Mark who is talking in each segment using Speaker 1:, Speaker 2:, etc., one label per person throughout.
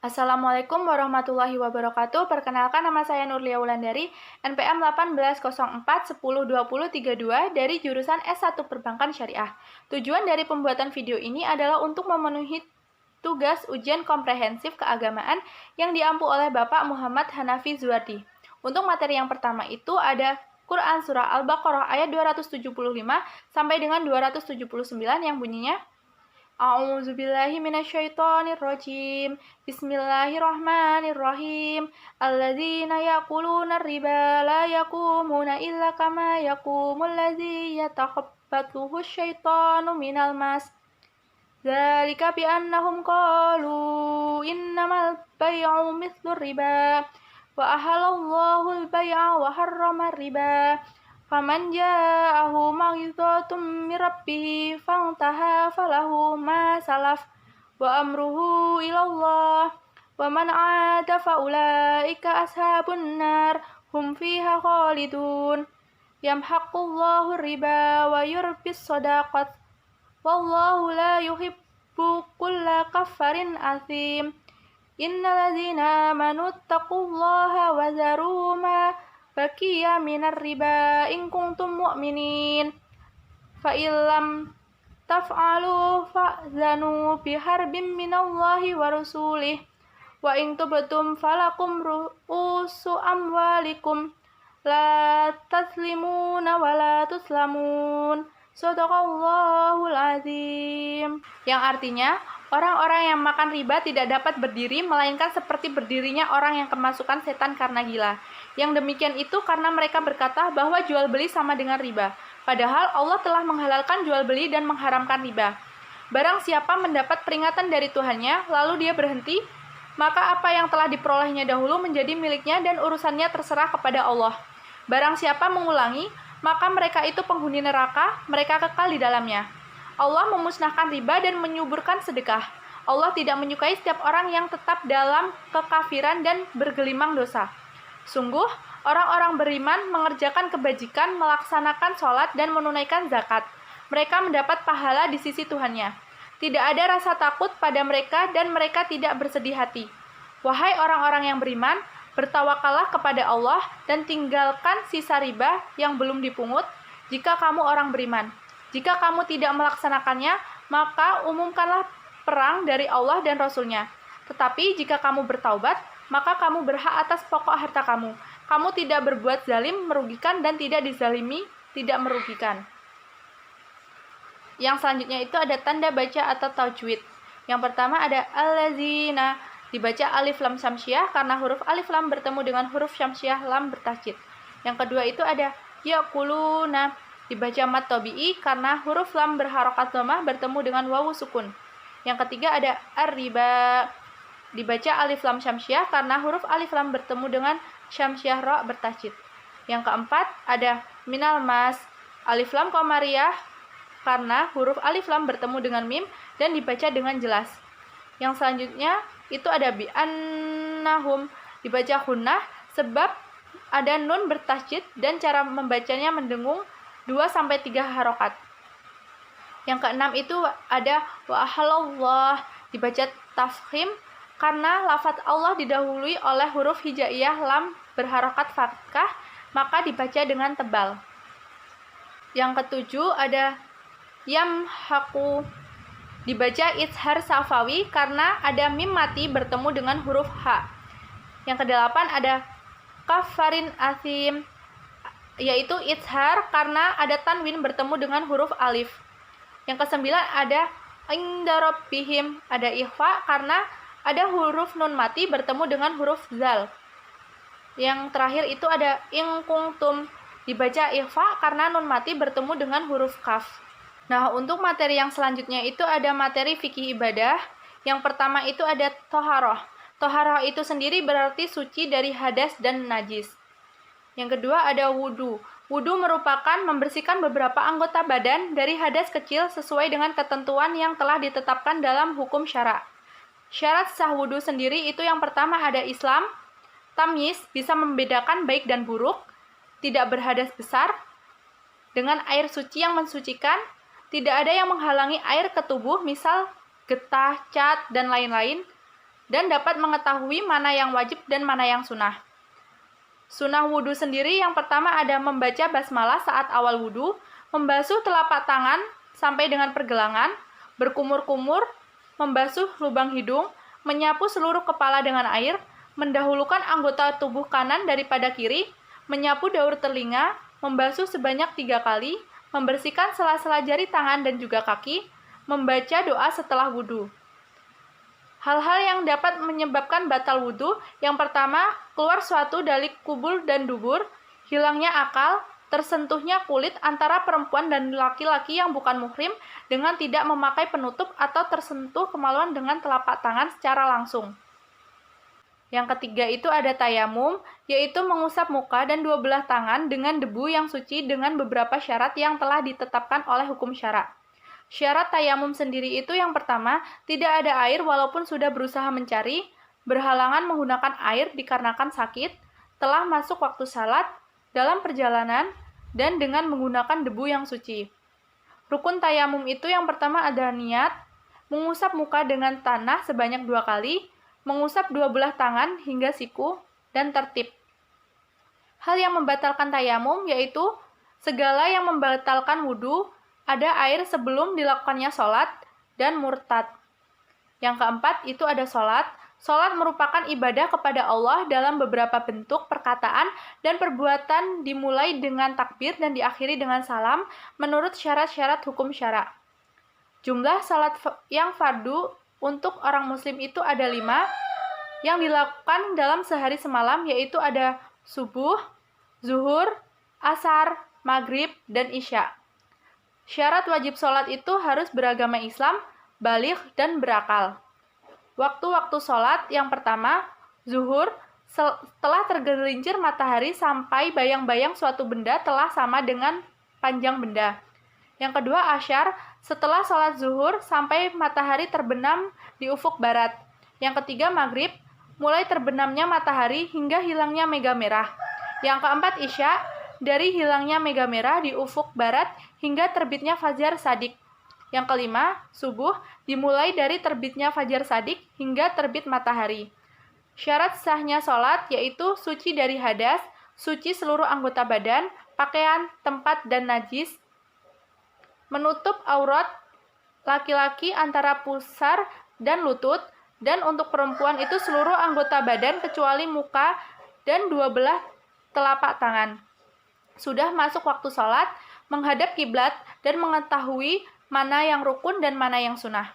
Speaker 1: Assalamualaikum warahmatullahi wabarakatuh. Perkenalkan, nama saya Nurlia Wulandari, NPM 1804102032 dari jurusan S1 Perbankan Syariah. Tujuan dari pembuatan video ini adalah untuk memenuhi tugas ujian komprehensif keagamaan yang diampu oleh Bapak Muhammad Hanafi Zuardi. Untuk materi yang pertama itu ada Quran Surah Al-Baqarah ayat 275 sampai dengan 279 yang bunyinya A'udzubillahi minasyaitonirrajim. Bismillahirrahmanirrahim. Alladzina ya'kuluna riba la yaqumuna illa kama yaqumul ladzi yatakhabbathu syaitanu minal mas. Dzalika bi annahum qalu innamal bai'u mithlur riba wa ahallallahu al-bai'a wa harrama riba. Faman ja'ahu mau'izatun min rabbih fantaha falahu ma salaf wa amruhu ilallah wa man 'ada fa ulaika ashabun nar hum fiha khalidun yamhaqullahu riba wa yurbis shadaqat wallahu la yuhibbu kulla kaffarin athim. Innal ladzina amanu taqullaha wa zaru ma baqiya minar riba in kuntum mu'minin fa illam taf'alu fa'zanu biharbin minallahi wa rasulih wa in tubtum falakum ru'usu amwalikum la taslimuna wa la tuslamun. Shadaqallahul azim. Yang artinya, orang-orang yang makan riba tidak dapat berdiri, melainkan seperti berdirinya orang yang kemasukan setan karena gila. Yang demikian itu karena mereka berkata bahwa jual beli sama dengan riba. Padahal Allah telah menghalalkan jual beli dan mengharamkan riba. Barang siapa mendapat peringatan dari Tuhannya, lalu dia berhenti, maka apa yang telah diperolehnya dahulu menjadi miliknya dan urusannya terserah kepada Allah. Barang siapa mengulangi, maka mereka itu penghuni neraka, mereka kekal di dalamnya. Allah memusnahkan riba dan menyuburkan sedekah. Allah tidak menyukai setiap orang yang tetap dalam kekafiran dan bergelimang dosa. Sungguh, orang-orang beriman mengerjakan kebajikan, melaksanakan sholat, dan menunaikan zakat. Mereka mendapat pahala di sisi Tuhannya. Tidak ada rasa takut pada mereka dan mereka tidak bersedih hati. Wahai orang-orang yang beriman, bertawakallah kepada Allah dan tinggalkan sisa riba yang belum dipungut jika kamu orang beriman. Jika kamu tidak melaksanakannya, maka umumkanlah perang dari Allah dan Rasul-Nya. Tetapi jika kamu bertaubat, maka kamu berhak atas pokok harta kamu. Kamu tidak berbuat zalim, merugikan, dan tidak dizalimi, tidak merugikan. Yang selanjutnya itu ada tanda baca atau tajwid. Yang pertama ada allazina, dibaca alif lam syamsiah karena huruf alif lam bertemu dengan huruf syamsiah lam bertasydid. Yang kedua itu ada yaquluna, dibaca mat tabi'i karena huruf lam berharokat dhammah bertemu dengan wawu sukun. Yang ketiga ada ar-riba, dibaca alif lam syamsiah karena huruf alif lam bertemu dengan syamsiah ra bertasydid. Yang keempat ada minal mas, alif lam qamariyah karena huruf alif lam bertemu dengan mim dan dibaca dengan jelas. Yang selanjutnya itu ada bi annahum, dibaca hunnah sebab ada nun bertasydid dan cara membacanya mendengung 2-3 harokat. Yang keenam itu ada wa ahallallah, dibaca tafkhim karena lafaz Allah didahului oleh huruf hijaiyah lam berharokat fathah, maka dibaca dengan tebal. Yang ketujuh ada yamhaqu, dibaca izhar safawi karena ada mim mati bertemu dengan huruf H. Yang kedelapan ada kafarin asim, yaitu izhar karena ada tanwin bertemu dengan huruf alif. Yang kesembilan ada inda rabbihim, ada ikhfa karena ada huruf nun mati bertemu dengan huruf zal. Yang terakhir itu ada in kuntum, dibaca ikhfa karena nun mati bertemu dengan huruf kaf. Nah, untuk materi yang selanjutnya itu ada materi fikih ibadah. Yang pertama itu ada toharoh. Toharoh itu sendiri berarti suci dari hadas dan najis. Yang kedua ada wudu. Wudu merupakan membersihkan beberapa anggota badan dari hadas kecil sesuai dengan ketentuan yang telah ditetapkan dalam hukum syara. Syarat sah wudu sendiri itu yang pertama ada Islam, tamyiz, bisa membedakan baik dan buruk, tidak berhadas besar, dengan air suci yang mensucikan, tidak ada yang menghalangi air ke tubuh, misal getah, cat, dan lain-lain, dan dapat mengetahui mana yang wajib dan mana yang sunnah. Sunnah wudhu sendiri yang pertama ada membaca basmalah saat awal wudhu, membasuh telapak tangan sampai dengan pergelangan, berkumur-kumur, membasuh lubang hidung, menyapu seluruh kepala dengan air, mendahulukan anggota tubuh kanan daripada kiri, menyapu daur telinga, membasuh sebanyak 3 kali, membersihkan sela-sela jari tangan dan juga kaki, membaca doa setelah wudhu. Hal-hal yang dapat menyebabkan batal wudhu, yang pertama, keluar suatu dari kubul dan dubur, hilangnya akal, tersentuhnya kulit antara perempuan dan laki-laki yang bukan muhrim dengan tidak memakai penutup atau tersentuh kemaluan dengan telapak tangan secara langsung. Yang ketiga itu ada tayamum, yaitu mengusap muka dan 2 belah tangan dengan debu yang suci dengan beberapa syarat yang telah ditetapkan oleh hukum syara. Syarat tayamum sendiri itu yang pertama, tidak ada air walaupun sudah berusaha mencari, berhalangan menggunakan air dikarenakan sakit, telah masuk waktu salat, dalam perjalanan, dan dengan menggunakan debu yang suci. Rukun tayamum itu yang pertama ada niat, mengusap muka dengan tanah sebanyak 2 kali, mengusap 2 belah tangan hingga siku, dan tertib. Hal yang membatalkan tayamum yaitu segala yang membatalkan wudhu, ada air sebelum dilakukannya sholat, dan murtad. Yang keempat itu ada sholat. Sholat merupakan ibadah kepada Allah dalam beberapa bentuk perkataan dan perbuatan dimulai dengan takbir dan diakhiri dengan salam menurut syarat-syarat hukum syara. Jumlah sholat yang fardu untuk orang muslim itu ada 5 yang dilakukan dalam sehari semalam, yaitu ada subuh, zuhur, asar, maghrib, dan isya. Syarat wajib sholat itu harus beragama Islam, baligh, dan berakal. Waktu-waktu sholat yang pertama, zuhur, setelah tergelincir matahari sampai bayang-bayang suatu benda telah sama dengan panjang benda. Yang kedua, asyar, setelah sholat zuhur sampai matahari terbenam di ufuk barat. Yang ketiga, maghrib, mulai terbenamnya matahari hingga hilangnya mega merah. Yang keempat, isya, dari hilangnya mega merah di ufuk barat hingga terbitnya fajar shadiq. Yang kelima, subuh, dimulai dari terbitnya fajar shadiq hingga terbit matahari. Syarat sahnya sholat yaitu suci dari hadas, suci seluruh anggota badan, pakaian, tempat, dan najis, menutup aurat laki-laki antara pusar dan lutut, dan untuk perempuan itu seluruh anggota badan kecuali muka dan 2 belah telapak tangan. Sudah masuk waktu sholat, menghadap kiblat, dan mengetahui mana yang rukun dan mana yang sunnah.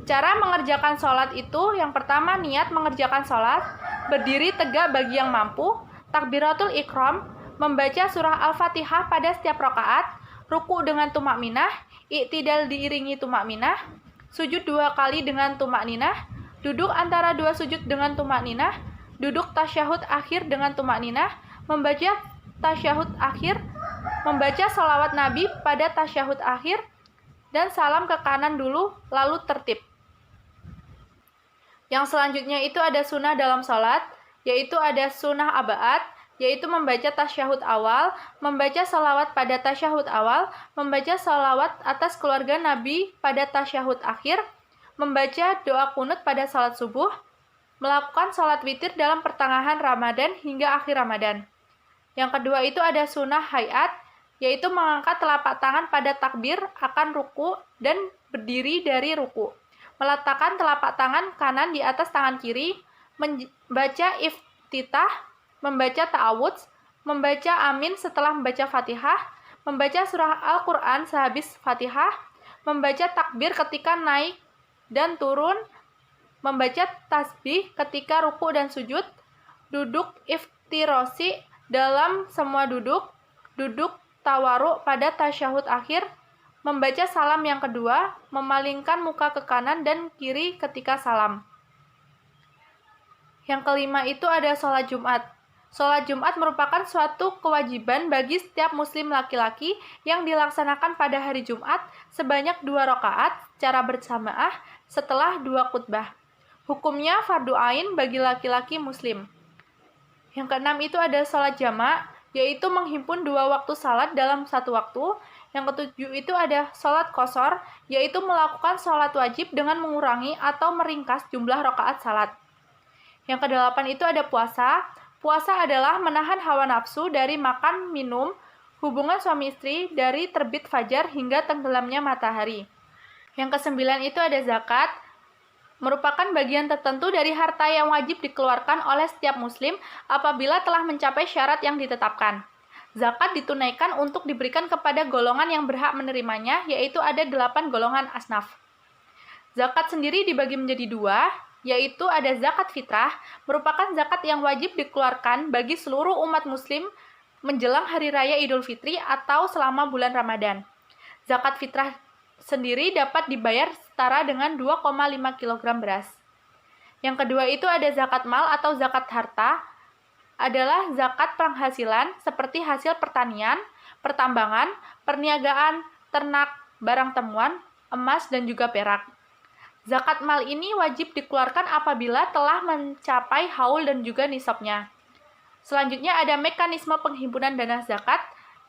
Speaker 1: Cara mengerjakan sholat itu, yang pertama niat mengerjakan sholat, berdiri tegak bagi yang mampu, takbiratul ikram, membaca surah Al-Fatihah pada setiap rakaat, ruku dengan tumakninah, i'tidal diiringi tumakninah, sujud 2 kali dengan tumakninah, duduk antara 2 sujud dengan tumakninah, duduk tasyahud akhir dengan tumakninah, membaca tasyahud akhir, membaca sholawat Nabi pada tasyahud akhir, dan salam ke kanan dulu, lalu tertib. Yang selanjutnya itu ada sunnah dalam sholat, yaitu ada sunnah abaat, yaitu membaca tasyahud awal, membaca sholawat pada tasyahud awal, membaca sholawat atas keluarga Nabi pada tasyahud akhir, membaca doa kunut pada sholat subuh, melakukan sholat witir dalam pertengahan Ramadan hingga akhir Ramadan. Yang kedua itu ada sunnah hayat, yaitu mengangkat telapak tangan pada takbir akan ruku dan berdiri dari ruku. Meletakkan telapak tangan kanan di atas tangan kiri, membaca iftitah, membaca ta'awudz, membaca amin setelah membaca Fatihah, membaca surah Al-Quran sehabis Fatihah, membaca takbir ketika naik dan turun, membaca tasbih ketika ruku dan sujud, duduk iftirosi dalam semua duduk, duduk tawaruk pada tasyahud akhir, membaca salam yang kedua, memalingkan muka ke kanan dan kiri ketika salam. Yang kelima itu ada sholat Jumat. Sholat Jumat merupakan suatu kewajiban bagi setiap muslim laki-laki yang dilaksanakan pada hari Jumat sebanyak 2 rakaat secara berjamaah setelah 2 khutbah. Hukumnya fardu ain bagi laki-laki muslim. Yang keenam itu ada sholat jamak, yaitu menghimpun 2 waktu salat dalam 1 waktu. Yang ketujuh itu ada sholat qashar, yaitu melakukan sholat wajib dengan mengurangi atau meringkas jumlah rakaat salat. Yang kedelapan itu ada puasa. Puasa adalah menahan hawa nafsu dari makan, minum, hubungan suami istri dari terbit fajar hingga tenggelamnya matahari. Yang kesembilan itu ada zakat, merupakan bagian tertentu dari harta yang wajib dikeluarkan oleh setiap muslim apabila telah mencapai syarat yang ditetapkan. Zakat ditunaikan untuk diberikan kepada golongan yang berhak menerimanya, yaitu ada 8 golongan asnaf. Zakat sendiri dibagi menjadi 2, yaitu ada zakat fitrah, merupakan zakat yang wajib dikeluarkan bagi seluruh umat muslim menjelang Hari Raya Idul Fitri atau selama bulan Ramadan. Zakat fitrah sendiri dapat dibayar setara dengan 2,5 kg beras. Yang kedua itu ada zakat mal atau zakat harta, adalah zakat penghasilan seperti hasil pertanian, pertambangan, perniagaan, ternak, barang temuan, emas, dan juga perak. Zakat mal ini wajib dikeluarkan apabila telah mencapai haul dan juga nisabnya. Selanjutnya ada mekanisme penghimpunan dana zakat,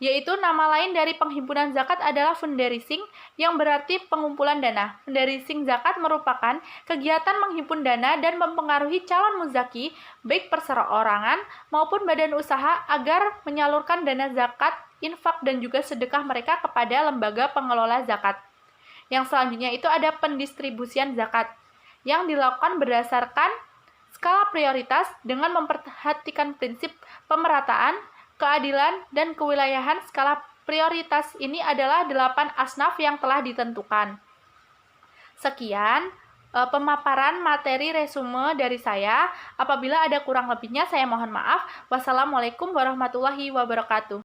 Speaker 1: yaitu nama lain dari penghimpunan zakat adalah fundraising, yang berarti pengumpulan dana. Fundraising zakat merupakan kegiatan menghimpun dana dan mempengaruhi calon muzaki, baik perseorangan maupun badan usaha, agar menyalurkan dana zakat, infak, dan juga sedekah mereka kepada lembaga pengelola zakat. Yang selanjutnya itu ada pendistribusian zakat, yang dilakukan berdasarkan skala prioritas dengan memperhatikan prinsip pemerataan, keadilan, dan kewilayahan. Skala prioritas ini adalah 8 asnaf yang telah ditentukan. Sekian pemaparan materi resume dari saya. Apabila ada kurang lebihnya, saya mohon maaf. Wassalamualaikum warahmatullahi wabarakatuh.